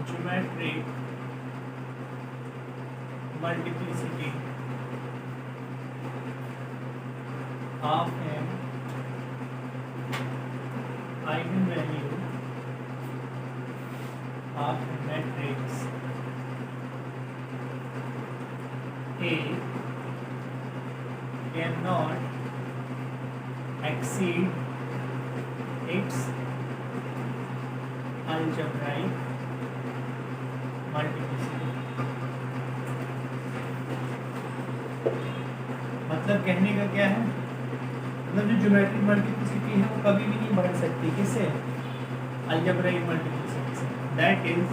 geometric multiplicity of an eigenvalue of a matrix A cannot exceed its algebraic multiplicity। मतलब कहने का क्या है, मतलब जो ज्योमेट्रिक मल्टीप्लिसिटी है वो कभी भी नहीं बढ़ सकती, किससे? अलजेब्राइक मल्टीप्लिसिटी से। दैट इज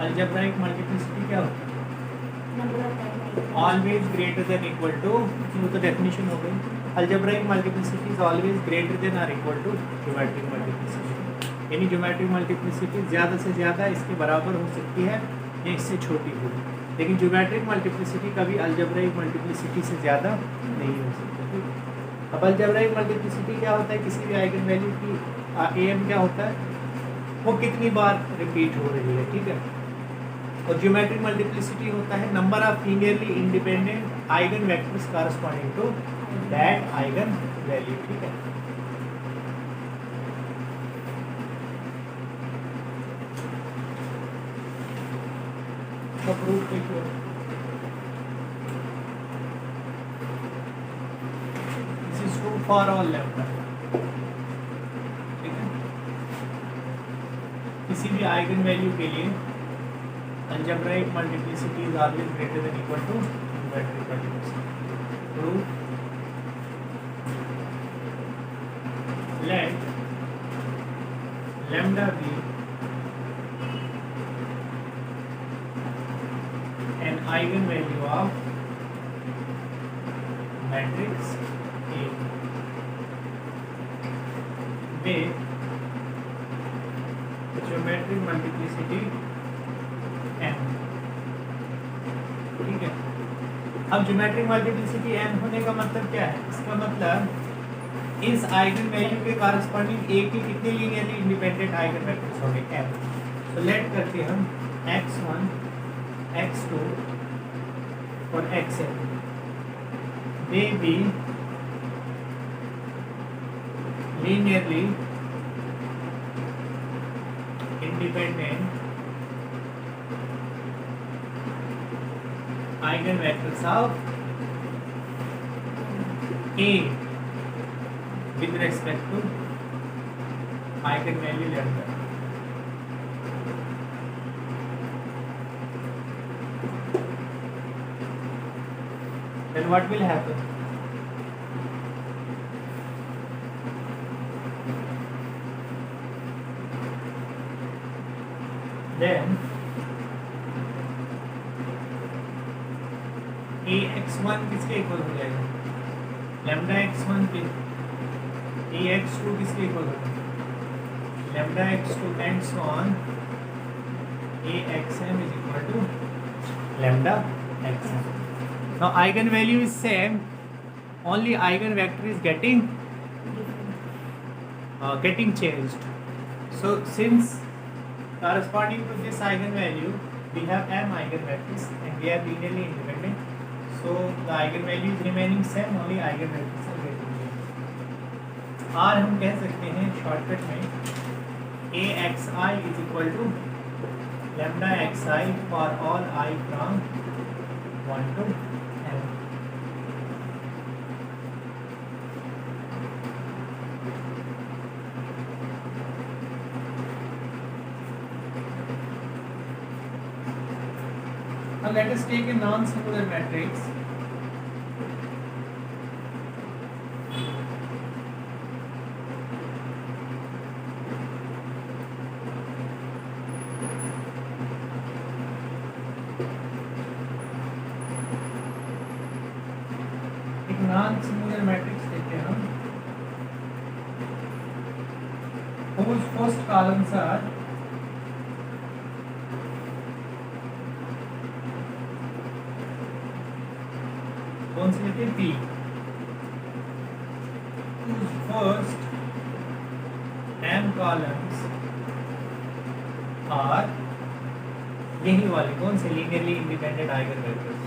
अलजेब्राइक मल्टीप्लिसिटी क्या होती है? Always greater than equal to, वो तो डेफिनेशन हो गई, algebraic multiplicity is always greater than और इक्वल टू ज्योमेट्रिक मल्टीप्लिसिटी। यानी ज्योमेट्रिक मल्टीप्लिसिटी ज़्यादा से ज़्यादा इसके बराबर हो सकती है या इससे छोटी होगी, लेकिन ज्योमेट्रिक मल्टीप्लिसिटी कभी अलजेब्राइक मल्टीप्लिसिटी से ज़्यादा नहीं हो सकती। अब अलजेब्राइक मल्टीप्लिसिटी क्या होता है? किसी भी आइगन वैल्यू की एम क्या होता है, वो कितनी बार रिपीट हो रही है, ठीक है। और ज्योमेट्रिक मल्टीप्लिसिटी होता है number of linearly independent eigen vectors corresponding to that eigen value, ठीक है। तो प्रूफ देखिए, this is true for all lambda, ठीक है। किसी भी आइगन वैल्यू के लिए algebraic multiplicity is always greater than equal to geometric multiplicity. Proof: let lambda be an eigenvalue of matrix A with geometric multiplicity n, ठीक है। अब geometric multiplicity n होने का मतलब क्या है? इसका मतलब इस आइगन वैल्यू के कॉरस्पॉन्डिंग a के कितने लीनियरली इंडिपेंडेंट आइगन वेक्टर्स होंगे? n। तो लेट करते हम x1 x2 और xn दे भी linearly independent eigen vectors of A with respect to eigen value lambda. Then what will happen? Then ax1 किसके इक्वल हो जाएगा? लैम्डा x1 के ax2 किसके इक्वल होगा? Lambda x2 and so on axm is equal to lambda xm. Now eigenvalue is same, only eigenvector is getting changed. So since corresponding to this eigenvalue we have m eigenvectors and they are linearly independent, so the eigenvalue is remaining same, only eigenvectors are getting changed. और हम कह सकते हैं shortcut में axi is equal to lambda xi for all I from 1 to n. Now let us take a non-singular matrix. Non singular matrix देते हैं हम whose first columns are कौन से लेते हैं P whose first m columns are यही वाले कौन से लीनियरली इंडिपेंडेंट आइगन वेक्टर्स।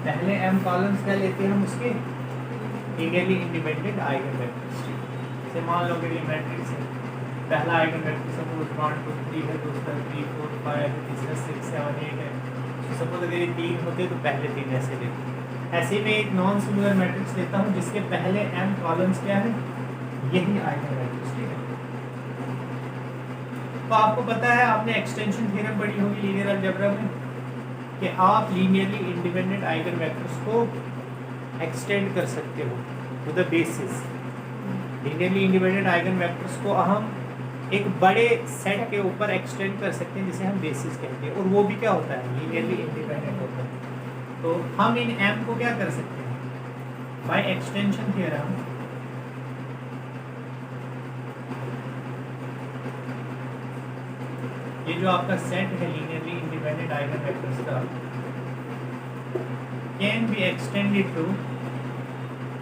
पहले m कॉलम्स क्या लेते हैं हम उसके लीनियरली इंडिपेंडेंट आइगन वेक्टर्स। जैसे मान लो कि ये मैट्रिक्स है, पहला आइगन वेक्टर सपोज 1 2 3 है, दूसरा 3 4 5 है, तीसरा 6 7 8 है। तो सपोज अगर ये 3 होते तो पहले 3 ऐसे लेते। ऐसे में एक नॉन सिंगुलर मैट्रिक्स लेता हूँ जिसके पहले m कॉलम्स क्या है, यही आइगन वेक्टर्स। ठीक है, तो आपको पता है, आपने एक्सटेंशन थ्योरम पढ़ी होगी लीनियर अलजेब्रा में कि आप लीनियरली इंडिपेंडेंट आइगन वेक्टर्स को एक्सटेंड कर सकते हो to the basis. Linearly independent eigen vectors को हम एक बड़े सेट के ऊपर एक्सटेंड कर सकते हैं जिसे हम बेसिस कहते हैं, और वो भी क्या होता है, लीनियरली इंडिपेंडेंट होता है। तो हम इन m को क्या कर सकते हैं, बाय एक्सटेंशन थ्योरम ये जो आपका सेट है लीनियरली इंडिपेंडेंट आइगन वेक्टर्स का कैन बी एक्सटेंडेड टू,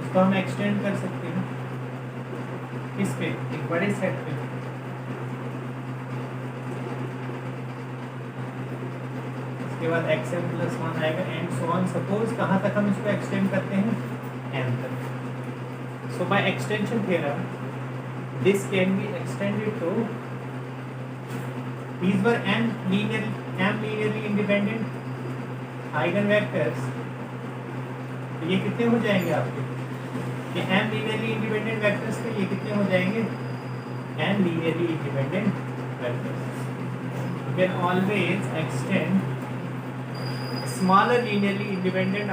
इसको हम एक्सटेंड कर सकते हैं इस पे, एक बड़े सेट पे। इसके बाद xm + 1 आएगा एंड सो ऑन। सपोज कहाँ तक हम इसको एक्सटेंड करते हैं, m तक। So by extension theorem this can be extended to, these were m linearly independent eigenvectors. तो ये कितने हो जाएंगे आपके, ये m linearly independent वेक्टर्स के ये कितने हो जाएंगे, m linearly independent vectors. You can always extend smaller linearly independent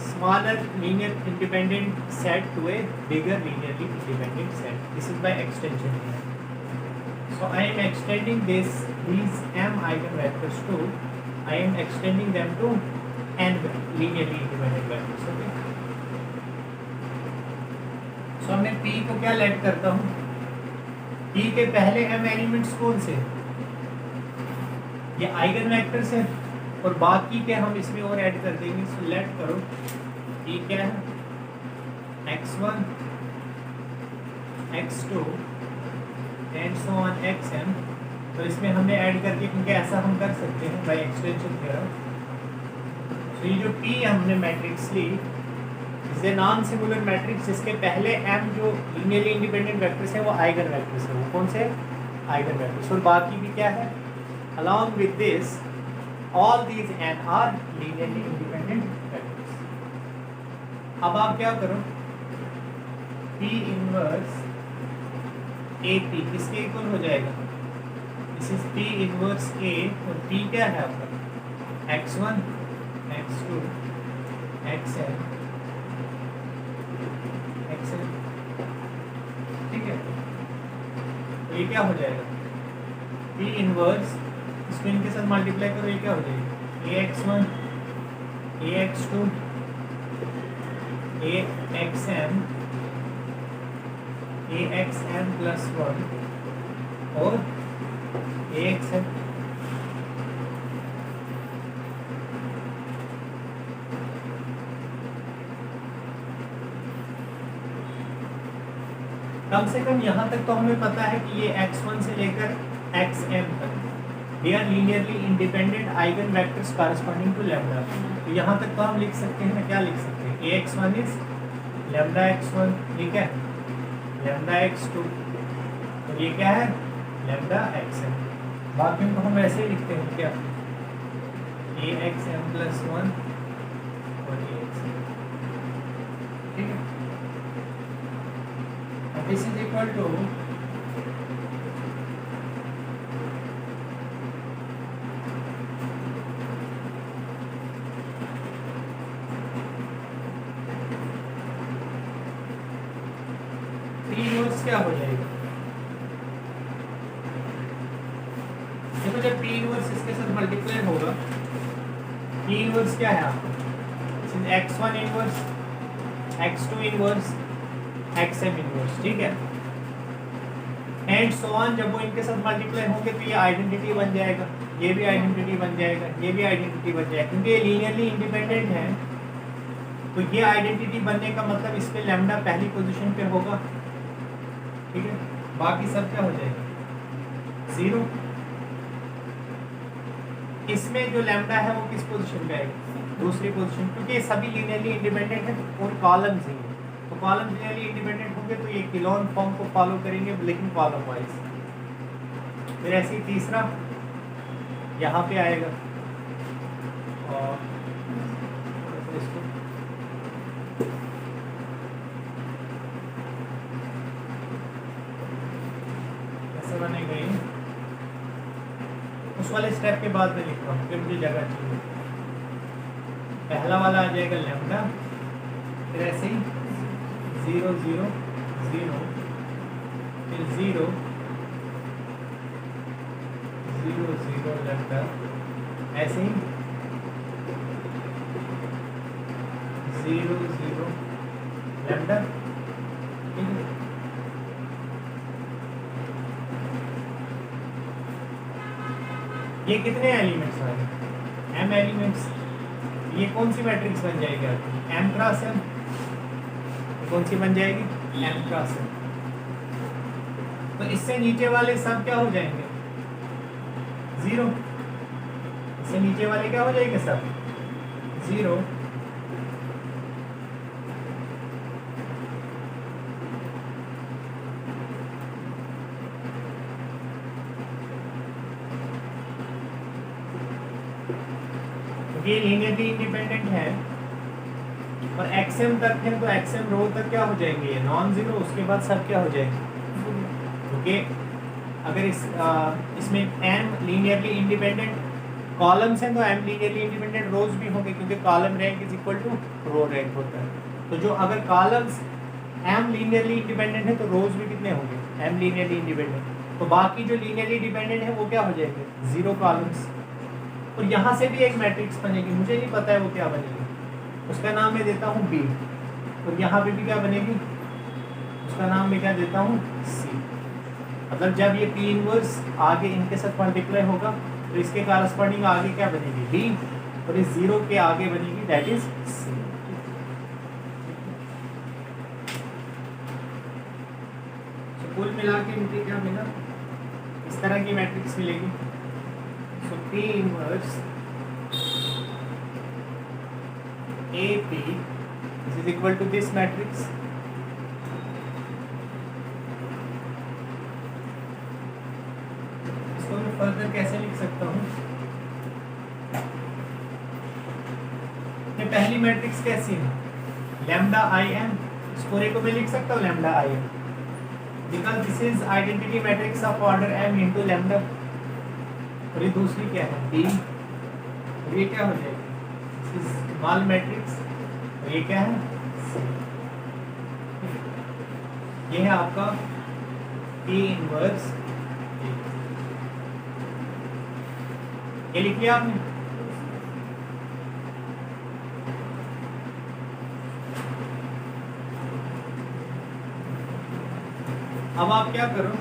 smaller linear independent set to a bigger linearly independent set. This is by extension. So I am extending these m eigenvectors to, I am extending them to n linearly independent vectors. Okay. So मैं p को क्या late करता हूँ, p के पहले m elements कौन से, ये आइगन वेक्टर्स है, और बाकी के हम इसमें और ऐड कर देंगे। सो लेट करो p क्या है, x1 x2 and so on xm। तो इसमें हमने ऐड करके, क्योंकि ऐसा हम कर सकते हैं बाय एक्सटेंशन थ्योरम। तो ये जो p हमने मैट्रिक्स ली is a non singular matrix जिसके पहले m जो लीनियरली इंडिपेंडेंट वेक्टर्स है वो आइगन वेक्टर्स है। वो कौन से आइगन वेक्टर्स, और बाकी भी क्या है, along with this all these n are linearly independent vectors. अब आप क्या करो, p इनवर्स AP किसके इक्वल हो जाएगा, this is P inverse A, और P क्या है आपका, x1 x2 xn xn। ठीक है, तो ये क्या हो जाएगा, P इनवर्स, इसको इनके साथ मल्टीप्लाई करो, ये क्या हो जाएगा, AX1 AX2 AXM AXM + 1 और AXM। कम से कम यहाँ तक तो हमें पता है कि ये x1 से लेकर xm तक they are linearly independent eigen vectors corresponding to lambda. तो यहाँ तक तो हम लिख सकते हैं ना, क्या लिख सकते हैं, AX1 इज लैम्डा x1, ठीक है, लैम्डा x2, तो ये क्या है, लैम्डा xm। बाकी को हम ऐसे ही लिखते हैं क्या, AXM + 1 और AXM। ठीक है, दिस इज इक्वल टू क्या हो जाएगा, देखो जब P इनवर्स इसके साथ मल्टीप्लाई होगा, P इनवर्स क्या है आपका, this is x1 inverse, x2 inverse, xm inverse, ठीक है, एंड सो ऑन। जब वो इनके साथ मल्टीप्लाई होंगे तो ये आइडेंटिटी बन जाएगा, ये भी आइडेंटिटी बन जाएगा, ये भी आइडेंटिटी बन जाएगा, क्योंकि ये लीनियरली इंडिपेंडेंट है। तो ये आइडेंटिटी बनने का मतलब इस पे लैम्डा पहली पोजीशन पे होगा, ठीक है, बाकी सब क्या हो जाएगा, 0। इसमें जो लैम्डा है वो किस पोजीशन पे आएगा, दूसरी पोजीशन, क्योंकि ये सभी लीनियरली इंडिपेंडेंट है और कॉलम्स ही है, तो कॉलम लीनियरली इंडिपेंडेंट होंगे तो ये किलोन फॉर्म को फॉलो करेंगे, लेकिन कॉलम वाइज। फिर ऐसे ही तीसरा यहाँ पे आएगा, और इसको ऐसे बनेगा ये, उस वाले स्टेप के बाद में लिखता हूँ, फिर मुझे जगह चाहिए। पहला वाला आ जाएगा लैम्डा, फिर ऐसे ही 0 0 0, फिर 0 0 0 लैम्डा, ऐसे ही 0 0 लैम्डा, ठीक है। ये कितने एलिमेंट्स आ गए, m एलिमेंट्स। ये कौन सी मैट्रिक्स बन जाएगी आपकी, m क्रॉस m, कौन सी बन जाएगी, m क्रॉस m। तो इससे नीचे वाले सब क्या हो जाएंगे, 0। इससे नीचे वाले क्या हो जाएंगे, सब 0। ये लीनियरली इंडिपेंडेंट है और xm तक है, तो xm रो तक क्या हो जाएंगे, ये नॉन जीरो, उसके बाद सब क्या हो जाएंगे, क्योंकि अगर इसमें m लीनियरली इंडिपेंडेंट कॉलम्स हैं तो m लीनियरली इंडिपेंडेंट रोज भी होंगे, क्योंकि column rank is equal to row rank होता है। तो जो अगर कॉलम्स m लीनियरली इंडिपेंडेंट है तो रोज भी कितने होंगे, m लीनियरली इंडिपेंडेंट, तो बाकी जो लीनियरली डिपेंडेंट है वो क्या हो जाएंगे, 0 कॉलम्स। और यहाँ से भी एक मैट्रिक्स बनेगी, मुझे नहीं पता है वो क्या बनेगी, उसका नाम मैं देता हूँ B, और यहाँ पे भी क्या बनेगी, उसका नाम मैं क्या देता हूँ C। मतलब जब ये P इनवर्स आगे इनके साथ मल्टीप्लाई होगा तो इसके कारस्पॉन्डिंग आगे क्या बनेगी, B, और इस 0 के आगे बनेगी दैट इज C। तो कुल मिला के मुझे क्या मिला, इस तरह की मैट्रिक्स मिलेगी। So P inverse AP is equal to this matrix. इसको मैं फर्दर कैसे लिख सकता हूँ, ये पहली मैट्रिक्स कैसी है, लैम्डा IM, इस पूरे को मैं लिख सकता हूँ lambda IM, because this is identity matrix of order m into lambda. और ये दूसरी क्या है, D, और ये क्या हो जाएगी, स्मॉल मैट्रिक्स, और ये क्या है, C। ये है आपका P इनवर्स, ये लिख लिया आपने। अब आप क्या करो,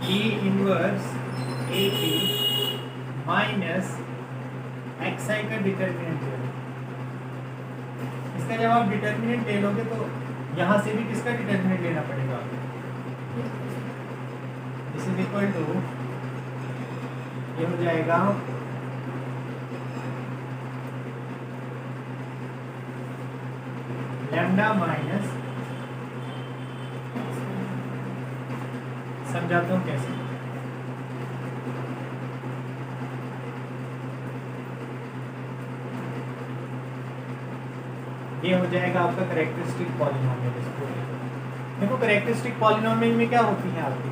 P inverse AP minus XI का डिटर्मिनेंट ले लो। इसका जब आप डिटर्मिनेंट ले लोगे तो यहाँ से भी किसका डिटर्मिनेंट लेना पड़ेगा, दिस इज इक्वल टू, ये हो जाएगा लैम्डा माइनस, समझाता हूँ कैसे, ये हो जाएगा आपका कैरेक्टरिस्टिक पॉलिनोमियल। इसको देखो, कैरेक्टरिस्टिक पॉलिनोमियल में क्या होती है आपकी,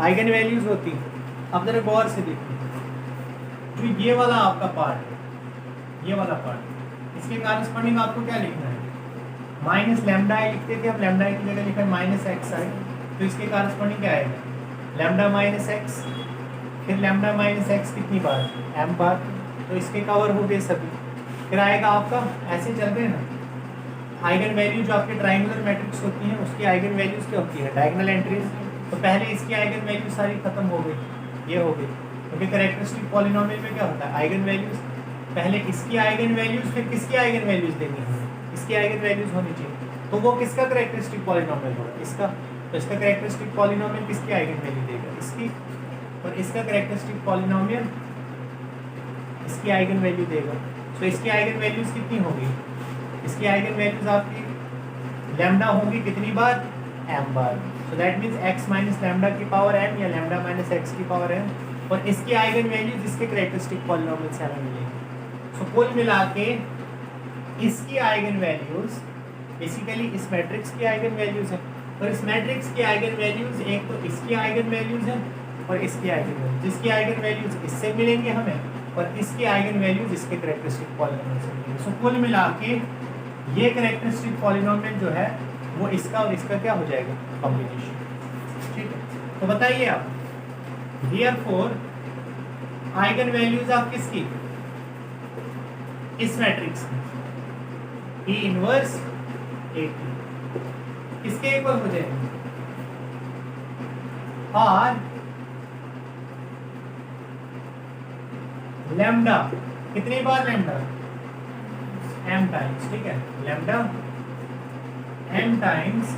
आइगन वैल्यूज होती हैं। अब जरा गौर से देखिए, तो ये वाला आपका पार्ट है, ये वाला पार्ट, इसके कारस्पॉन्डिंग आपको क्या लिखना है, माइनस लैम्डा आई लिखते थे, अब लैम्डा आई की जगह लिखा है माइनस एक्स आई, तो इसके कारस्पॉन्डिंग क्या आएगा, लैम्डा माइनस एक्स, फिर लैम्डा माइनस एक्स कितनी बार, m बार, तो इसके कवर हो गए सभी। फिर आएगा आपका, ऐसे चल रहे हैं ना, आइगन वैल्यू जो आपके ट्राइंगुलर मैट्रिक्स होती हैं उसकी आइगन वैल्यूज क्या होती है, डायगोनल एंट्रीज। तो पहले इसकी आइगन वैल्यू सारी खत्म हो गई, ये हो गई, क्योंकि कैरेक्टरिस्टिक पॉलिनोमियल में क्या होता है, आइगन वैल्यूज, पहले इसकी आइगन वैल्यूज फिर किसकी आइगन वैल्यूज देनी है, इसकी आइगन वैल्यूज होनी चाहिए। तो वो किसका कैरेक्टरिस्टिक पॉलिनोमियल होगा, इसका। तो इसका कैरेक्टरिस्टिक पॉलिनोमियल किसकी आइगन वैल्यू देगा, इसकी। और इसका कैरेक्टरिस्टिक पॉलिनोमियल इसकी आइगन वैल्यू देगा। तो इसकी आइगन वैल्यूज कितनी होगी, इसकी आइगन वैल्यूज आपकी लैम्डा होंगी कितनी बार, m bar. So that means x minus lambda की पावर m या लैम्डा माइनस x की पावर m, और इसकी आइगन वैल्यूज इसके कैरेक्टरिस्टिक पॉलिनोमियल से हमें मिलेगी। सो कुल मिला के इसकी आइगन वैल्यूज बेसिकली इस मैट्रिक्स की आइगन वैल्यूज है, और इस मैट्रिक्स की आइगन वैल्यूज एक तो इसकी आइगन वैल्यूज है और इसकी आइगन वैल्यूज, जिसकी आइगन वैल्यूज इससे मिलेंगे हमें, और इसकी आइगन वैल्यूज इसके कैरेक्टरिस्टिक पॉलिनोमियल से मिलेंगे। सो कुल मिला के ये कैरेक्टरिस्टिक पॉलिनोमियल जो है वो इसका और इसका क्या हो जाएगा, कॉम्बिनेशन। ठीक है, तो बताइए आप, देयरफॉर आइगन वैल्यूज आप किसकी, इस मैट्रिक्स की E इनवर्स AP किसके इक्वल हो जाएंगे, और लैम्डा कितनी बार, लैम्डा m टाइम्स, ठीक है, लैम्डा m टाइम्स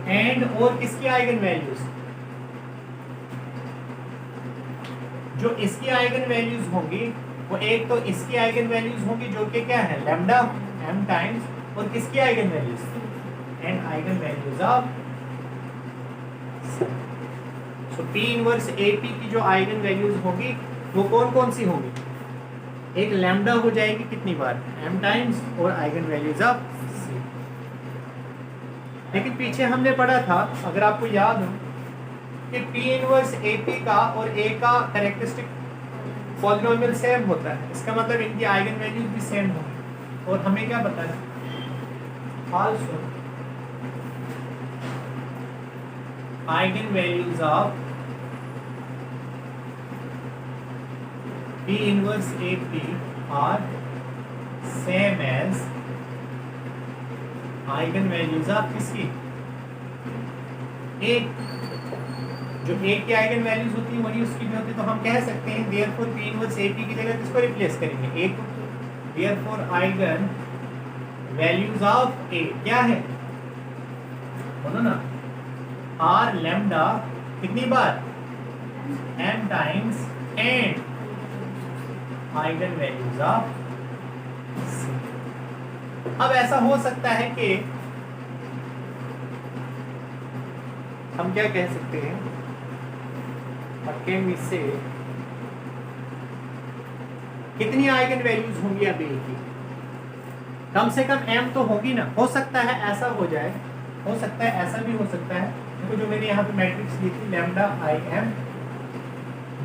एंड और किसकी आइगन वैल्यूज, जो इसकी आइगन वैल्यूज होंगी वो एक तो इसकी आइगन वैल्यूज होंगी जो कि क्या है, लैम्डा m टाइम्स, और किसकी eigen values, and eigen values of. So P inverse AP की जो आइगन वैल्यूज होगी वो कौन कौन सी होंगी, एक लैम्डा हो जाएगी कितनी बार, m टाइम्स, और आइगन वैल्यूज ऑफ C। लेकिन पीछे हमने पढ़ा था, अगर आपको याद हो, कि P इनवर्स AP का और A का कैरेक्टरिस्टिक पॉलिनोमियल सेम होता है, इसका मतलब इनकी आइगन वैल्यूज भी सेम होंगी। और हमें क्या पता है, also eigen values of P inverse AP are same as eigen values of किसकी, A, जो A की आइगन वैल्यूज होती है वही उसकी भी होती है। तो हम कह सकते हैं देयरफॉर P इनवर्स AP की जगह किसको रिप्लेस करेंगे, A को। Therefore eigen values of A क्या है, बोलो ना, आर लैम्डा कितनी बार, m times and eigen values of C। अब ऐसा हो सकता है कि हम क्या कह सकते हैं, कैन वी से कितनी आइगन वैल्यूज होंगी अब A की, कम से कम m तो होगी ना। हो सकता है ऐसा हो जाए, हो सकता है ऐसा भी हो सकता है, देखो जो मैंने यहाँ पे मैट्रिक्स ली थी, लैम्डा IM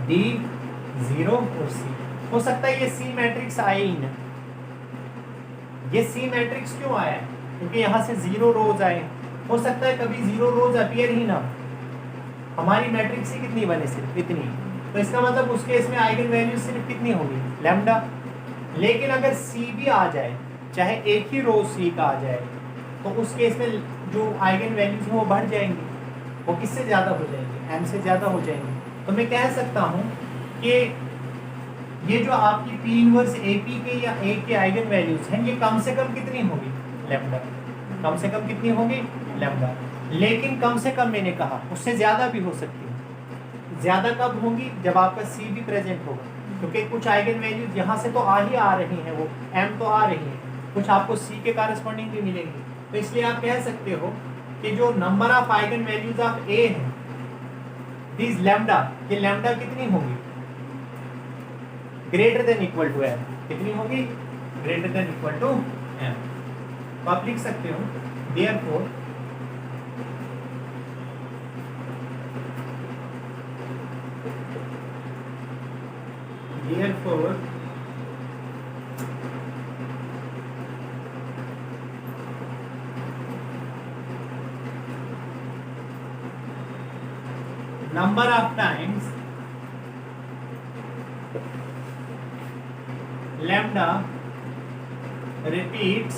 D 0 और C, हो सकता है ये C मैट्रिक्स आए ही ना। ये C मैट्रिक्स क्यों आया है, क्योंकि यहाँ से 0 रोज आए, हो सकता है कभी 0 रोज अपीयर ही ना, हमारी मैट्रिक्स ही कितनी बने, सिर्फ इतनी। तो इसका मतलब उस केस में आइगन वैल्यू सिर्फ कितनी होगी, लैम्डा। लेकिन अगर C भी आ जाए, चाहे एक ही रो C का आ जाए, तो उस केस में जो आइगन वैल्यूज हैं वो बढ़ जाएंगी, वो किससे ज़्यादा हो जाएंगे, m से ज़्यादा हो जाएंगे। तो मैं कह सकता हूँ कि ये जो आपकी P इनवर्स AP के या A के आइगन वैल्यूज हैं, ये कम से कम कितनी होगी, लैम्डा। कम से कम कितनी होगी, लैम्डा। लेकिन कम से कम मैंने कहा उससे ज़्यादा भी हो सकती है। ज़्यादा कब होंगी, जब आपका C भी प्रेजेंट होगा, क्योंकि कुछ आइगन वैल्यूज यहाँ से तो आ रही हैं, वो m तो आ रही है, कुछ आपको C के कॉरेस्पॉन्डिंग भी मिलेंगी। तो इसलिए आप कह सकते हो कि जो number of eigen values of A है, दिस लैम्डा, ये लैम्डा कितनी होगी, greater than equal to m, कितनी होगी, greater than equal to m। तो आप लिख सकते हो therefore number of times lambda repeats,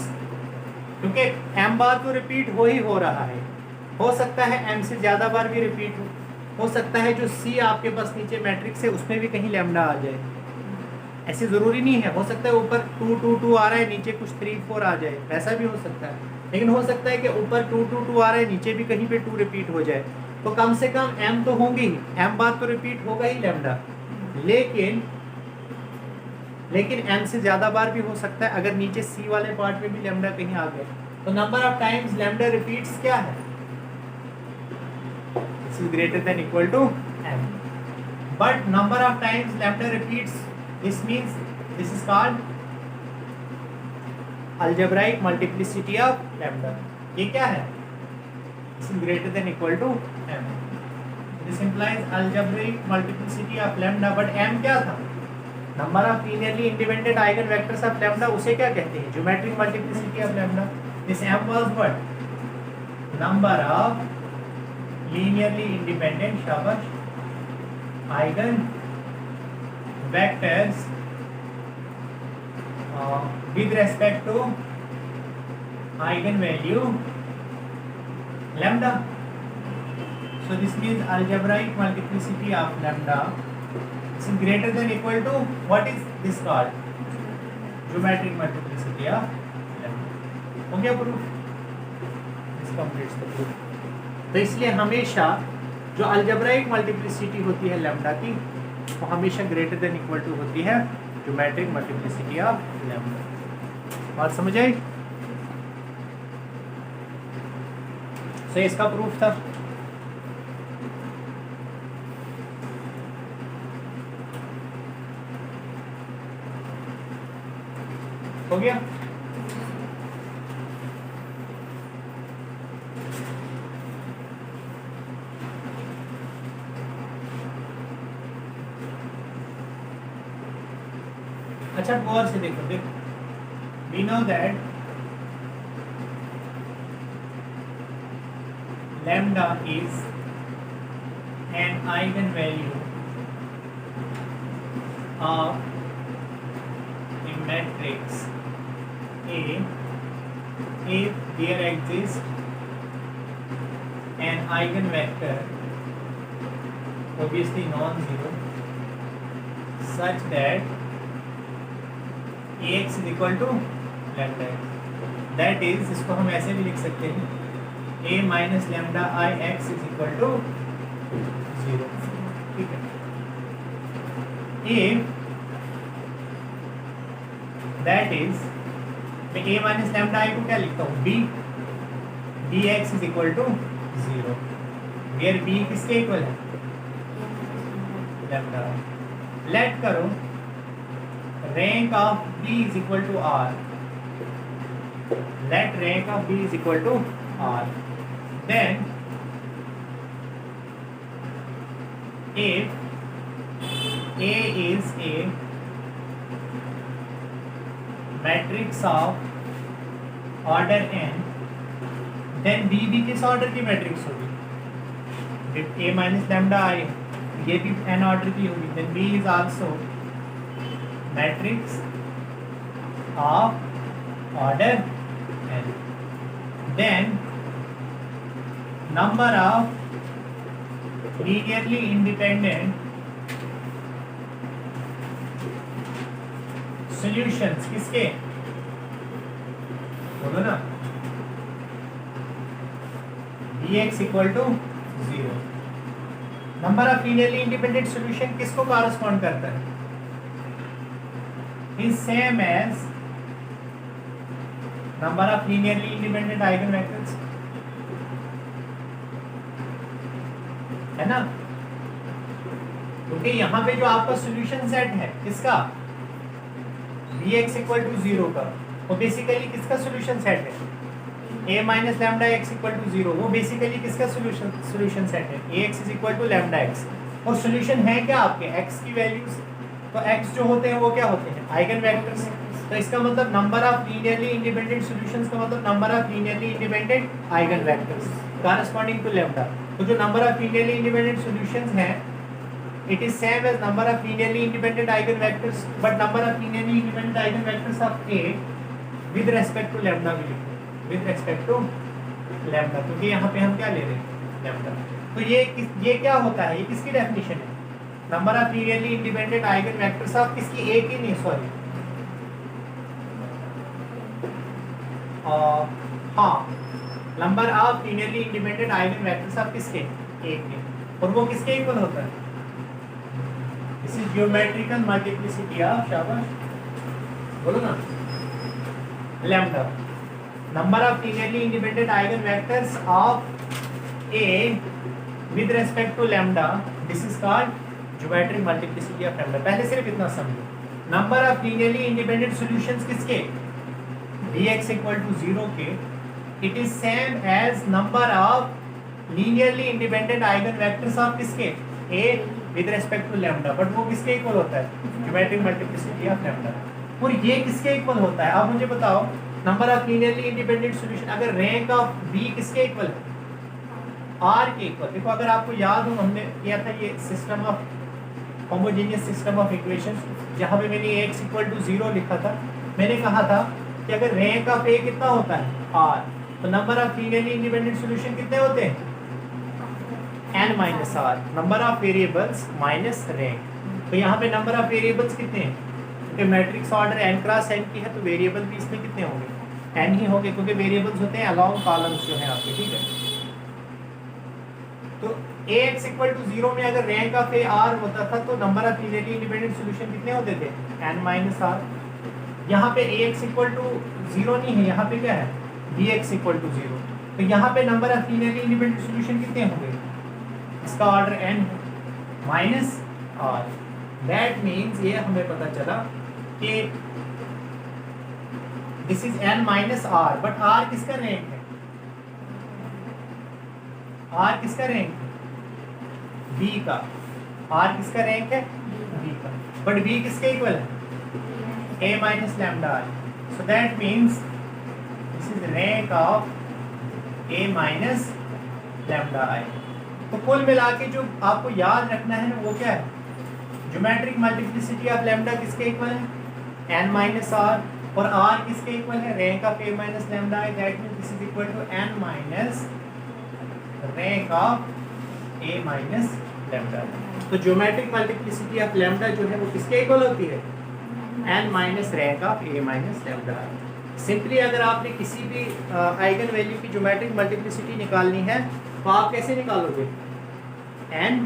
क्योंकि m बार तो रिपीट हो रहा है, हो सकता है m से ज़्यादा बार भी रिपीट हो सकता है जो C आपके पास नीचे मैट्रिक्स है उसमें भी कहीं लैम्डा आ जाए, ऐसे ज़रूरी नहीं है, हो सकता है ऊपर 2 2 2 आ रहा है नीचे कुछ 3 4 आ जाए, ऐसा भी हो सकता है, लेकिन हो सकता है कि ऊपर 2 2 2 आ रहा है नीचे भी कहीं पे 2 रिपीट हो जाए, तो कम से कम m तो होंगे ही, m बार तो रिपीट होगा ही लैम्डा, लेकिन m से ज़्यादा बार भी हो सकता है अगर नीचे C वाले पार्ट में भी लैम्डा कहीं आ गया, तो number of times lambda repeats क्या है, this is greater than equal to m, but number of times lambda repeats, this means this is called algebraic multiplicity of lambda, ये क्या है, this is greater than equal to m, this implies algebraic multiplicity of lambda, but m क्या था, number of linearly independent eigen vectors of lambda, उसे क्या कहते हैं, geometric multiplicity of lambda, this m was what, number of linearly independent शाबाश eigenvectors with respect to eigenvalue lambda. So this means algebraic multiplicity of lambda is greater than equal to, what is this called, geometric multiplicity of lambda. हो गया proof, this completes the proof. तो इसलिए हमेशा जो algebraic multiplicity होती है lambda की वो हमेशा ग्रेटर देन इक्वल टू होती है ज्योमेट्रिक मल्टीप्लिसिटी ऑफ लैम्डा, बात समझ आई, सो इसका प्रूफ था। हो गया, अच्छा गौर से देखो, we know that lambda is an eigenvalue of a matrix A if there exists an eigenvector obviously non-zero such that Ax is equal to lambda x, that is इसको हम ऐसे भी लिख सकते हैं a minus lambda I x is equal to 0, ठीक है, if that is मैं a minus lambda I को क्या लिखता हूँ b, dx is equal to 0, where b किसके इक्वल है, lambda, लेट करो rank of b is equal to r, let rank of b is equal to r, then if A is a matrix of order n, then b भी किस order की matrix होगी, if a minus lambda I ये भी n order की होगी, then b is also matrix of order n, then number of linearly independent solutions किसके, बोलो ना, dx equal to 0, number of linearly independent solution किसको कॉरेस्पॉन्ड करता है, is same as number of linearly independent eigenvectors, है ना, क्योंकि यहाँ पे जो आपका सॉल्यूशन सेट है किसका, Bx इक्वल टू 0 का, वो बेसिकली किसका सॉल्यूशन सेट है, a minus lambda x equal to 0, वो बेसिकली किसका सॉल्यूशन सेट है, ax is equal to lambda x, और सॉल्यूशन है क्या आपके x की वैल्यूज, तो x जो होते हैं वो क्या होते हैं, आइगन वेक्टर्स, तो इसका मतलब number of linearly independent solutions का मतलब number of linearly independent eigen vectors corresponding to lambda, तो जो number of linearly independent solutions हैं it is same as number of linearly independent eigenvectors, but number of linearly independent eigenvectors of A with respect to lambda भी लिखो, with respect to lambda, क्योंकि यहाँ पे हम क्या ले रहे हैं lambda। तो ये क्या होता है, ये किसकी डेफिनेशन है, number of linearly independent eigenvectors of किसकी, A की नहीं, सॉरी हाँ, number of linearly independent eigenvectors of किसके, A के, और वो किसके इक्वल होता है, this is geometrical multiplicity of, शाबाश बोलो ना, lambda, number of linearly independent eigenvectors of A with respect to lambda, this is called geometric multiplicity of lambda। पहले सिर्फ इतना समझो, number of linearly independent solutions किसके, dx equal to 0 के, it is same as number of linearly independent eigenvectors of किसके, A with respect to lambda, but वो किसके equal होता है, geometric multiplicity of lambda। और ये किसके इक्वल होता है, आप मुझे बताओ, number of linearly independent solution अगर रैंक ऑफ B किसके इक्वल है, R के इक्वल। देखो अगर आपको याद हो, हमने किया था ये system of homogeneous system of equations, जहाँ पे मैंने x इक्वल टू 0 लिखा था, मैंने कहा था कि अगर रैंक ऑफ A कितना होता है, R, तो number of linearly independent solution कितने होते हैं, n minus r, number of variables minus rank. तो यहाँ पे नंबर ऑफ वेरिएबल्स कितने हैं, क्योंकि matrix order n cross n की है, तो वेरिएबल भी इसमें कितने होंगे, n ही होंगे, क्योंकि वेरिएबल्स होते हैं अलोंग कॉलम्स जो है आपके, ठीक है। तो Ax इक्वल टू 0 में अगर रैंक ऑफ A R होता था, तो number of linearly independent solution कितने होते थे, n माइनस r। यहाँ पे Ax इक्वल टू 0 नहीं है, यहाँ पे क्या है, Bx इक्वल टू 0, तो यहाँ पे number of linearly independent solution कितने होंगे, इसका order n minus r। That means ये हमें पता चला कि this is n minus r, but r किसका रैंक है, r किसका रैंक है, b का, r किसका रैंक है, b का, बट b किसके इक्वल है, a minus lambda r। So that means this is rank of a minus lambda i। तो कुल मिला के जो आपको याद रखना है ना, वो क्या है, ज्योमेट्रिक मल्टीप्लिसिटी ऑफ लैम्डा किसके इक्वल है, n माइनस r, और r किसके इक्वल है, rank of a minus lambda i। That means this is equal to n minus rank of a minus lambda. तो ज्योमेट्रिक मल्टीप्लिसिटी ऑफ लैम्डा जो है वो किसके इक्वल होती है, n minus rank of a minus lambda. Simply अगर आपने किसी भी आइगन वैल्यू की ज्योमेट्रिक मल्टीप्लिसिटी निकालनी है, तो आप कैसे निकालोगे, n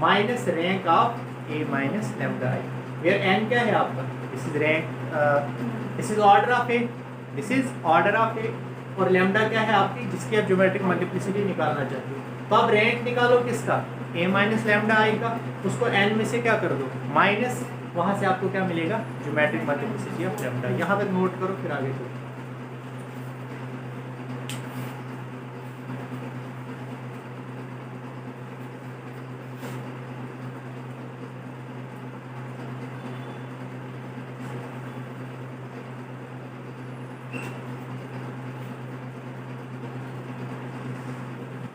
minus rank of a minus lambda i, where n क्या है आपका, this is rank, this is order of a, this is order of a, और लैम्डा क्या है आपकी, जिसकी आप ज्योमेट्रिक मल्टीप्लिसिटी निकालना चाहते हो। तो आप रैंक निकालो किसका, a माइनस लैम्डा i का, उसको n में से क्या कर दो, माइनस, वहाँ से आपको क्या मिलेगा, ज्योमेट्रिक मल्टीप्लिसिटी ऑफ लैम्डा। यहाँ तक नोट करो, फिर आगे चलो।